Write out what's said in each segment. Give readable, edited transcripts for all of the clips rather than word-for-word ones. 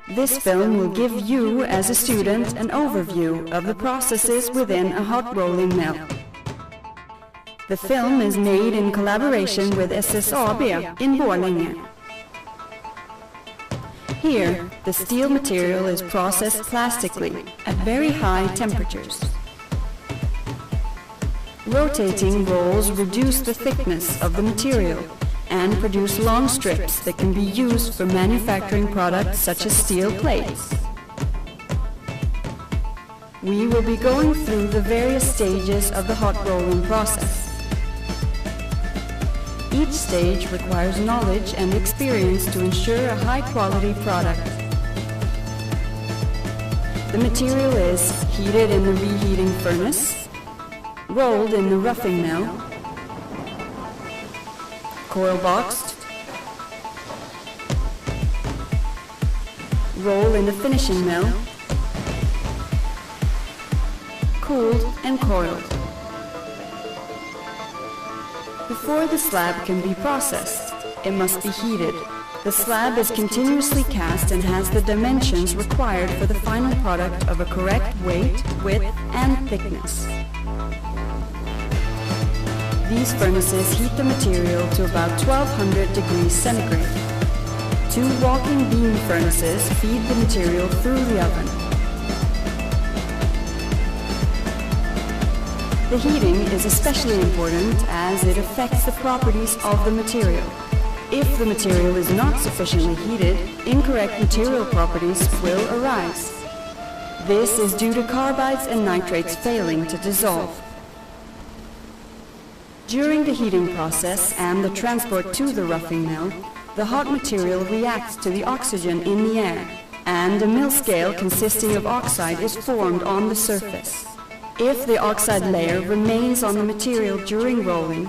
This film will give you, as a student, an overview of the processes within a hot rolling mill. The film is made in collaboration with SSAB in Borlänge. Here, the steel material is processed plastically at very high temperatures. Rotating rolls reduce the thickness of the material and produce long strips that can be used for manufacturing products such as steel plates. We will be going through the various stages of the hot rolling process. Each stage requires knowledge and experience to ensure a high-quality product. The material is heated in the reheating furnace, rolled in the roughing mill, coil boxed, roll in the finishing mill, cooled and coiled. Before the slab can be processed, it must be heated. The slab is continuously cast and has the dimensions required for the final product of a correct weight, width, and thickness. These furnaces heat the material to about 1200 degrees centigrade. 2 walking beam furnaces feed the material through the oven. The heating is especially important as it affects the properties of the material. If the material is not sufficiently heated, incorrect material properties will arise. This is due to carbides and nitrates failing to dissolve. During the heating process and the transport to the roughing mill, the hot material reacts to the oxygen in the air, and a mill scale consisting of oxide is formed on the surface. If the oxide layer remains on the material during rolling,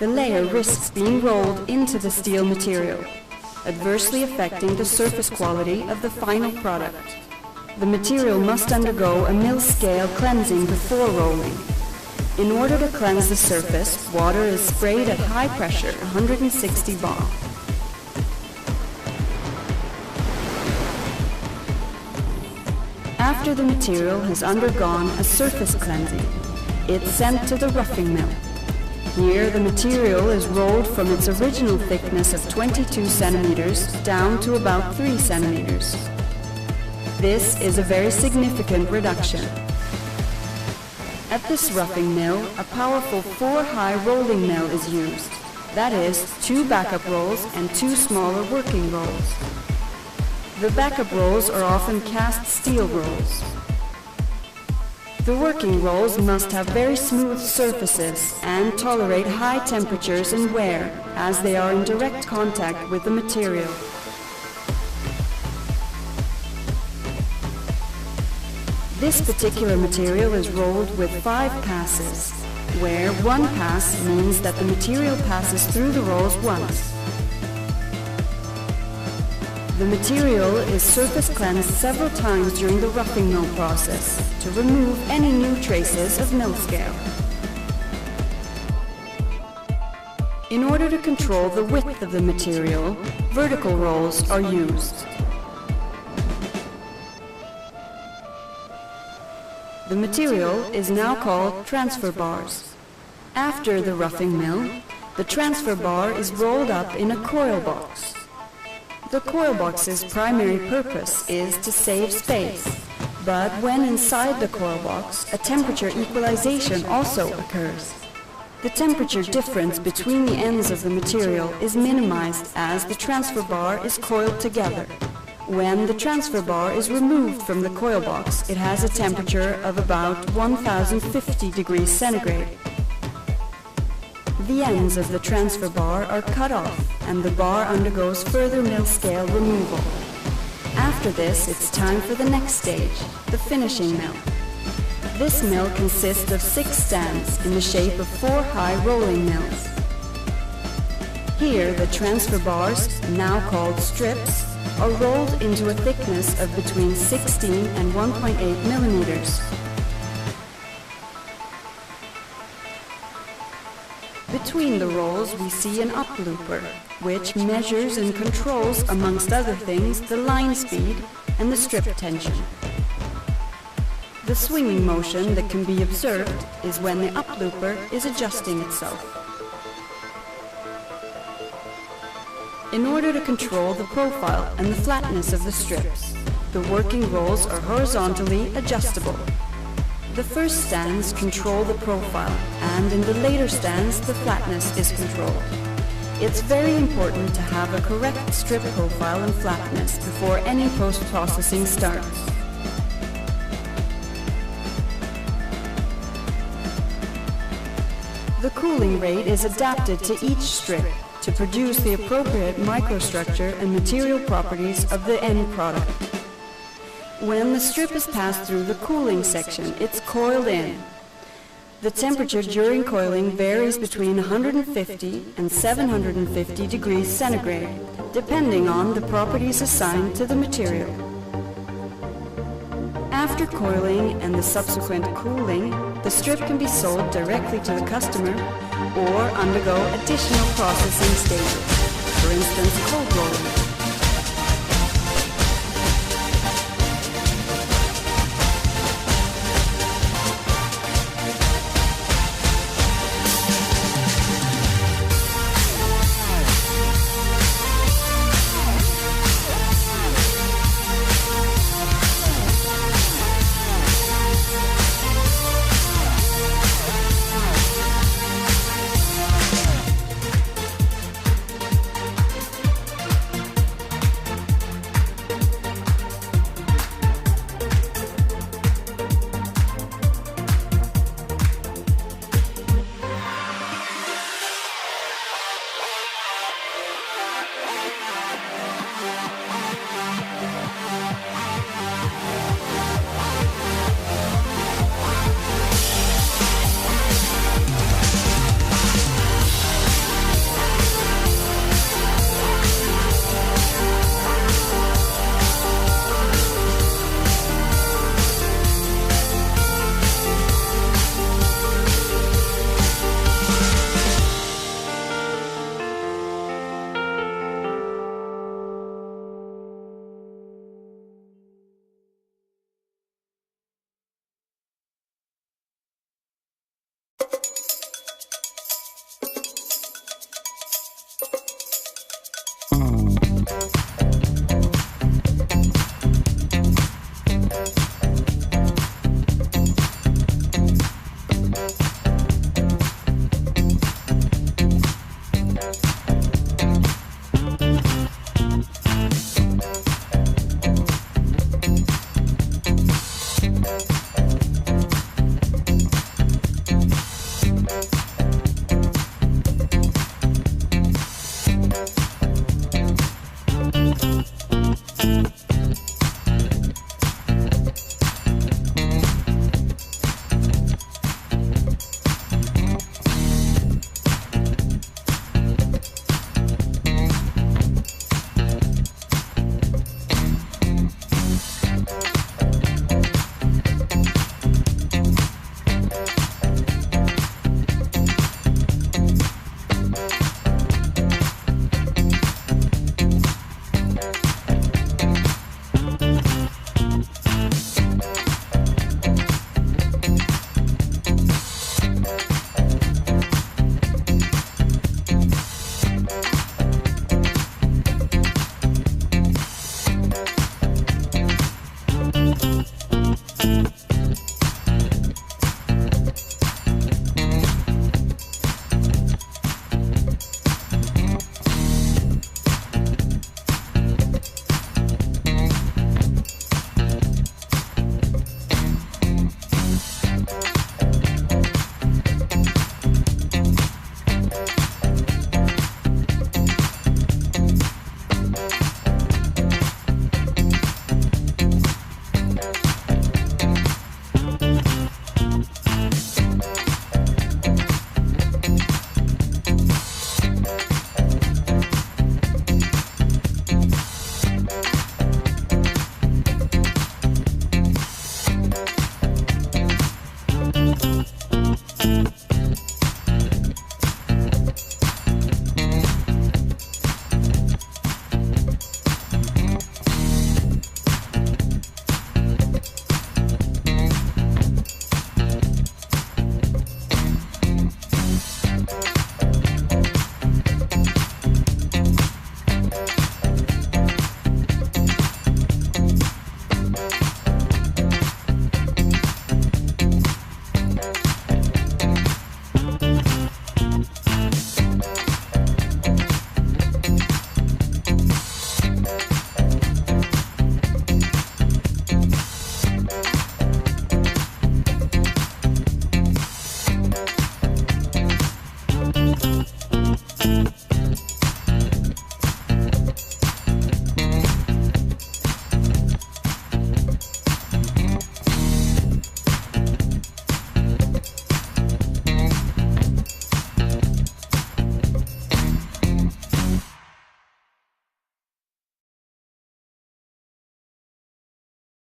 the layer risks being rolled into the steel material, adversely affecting the surface quality of the final product. The material must undergo a mill scale cleansing before rolling. In order to cleanse the surface, water is sprayed at high pressure, 160 bar. After the material has undergone a surface cleansing, it's sent to the roughing mill. Here the material is rolled from its original thickness of 22 centimeters down to about 3 centimeters. This is a very significant reduction. At this roughing mill, a powerful 4-high rolling mill is used. That is, 2 backup rolls and 2 smaller working rolls. The backup rolls are often cast steel rolls. The working rolls must have very smooth surfaces and tolerate high temperatures and wear, as they are in direct contact with the material. This particular material is rolled with 5 passes, where 1 pass means that the material passes through the rolls once. The material is surface cleansed several times during the roughing mill process to remove any new traces of mill scale. In order to control the width of the material, vertical rolls are used. The material is now called transfer bars. After the roughing mill, the transfer bar is rolled up in a coil box. The coil box's primary purpose is to save space, but when inside the coil box, a temperature equalization also occurs. The temperature difference between the ends of the material is minimized as the transfer bar is coiled together. When the transfer bar is removed from the coil box, it has a temperature of about 1050 degrees centigrade. The ends of the transfer bar are cut off and the bar undergoes further mill scale removal. After this, it's time for the next stage, the finishing mill. This mill consists of 6 stands in the shape of 4 high rolling mills. Here, the transfer bars, now called strips, are rolled into a thickness of between 16 and 1.8 millimeters. Between the rolls we see an uplooper, which measures and controls, amongst other things, the line speed, and the strip tension. The swinging motion that can be observed is when the up looper is adjusting itself. In order to control the profile and the flatness of the strips, the working rolls are horizontally adjustable. The first stands control the profile, and in the later stands the flatness is controlled. It's very important to have a correct strip profile and flatness before any post-processing starts. The cooling rate is adapted to each strip to produce the appropriate microstructure and material properties of the end product. When the strip is passed through the cooling section, it's coiled in. The temperature during coiling varies between 150 and 750 degrees centigrade, depending on the properties assigned to the material. After coiling and the subsequent cooling, the strip can be sold directly to the customer or undergo additional processing stages, for instance cold rolling.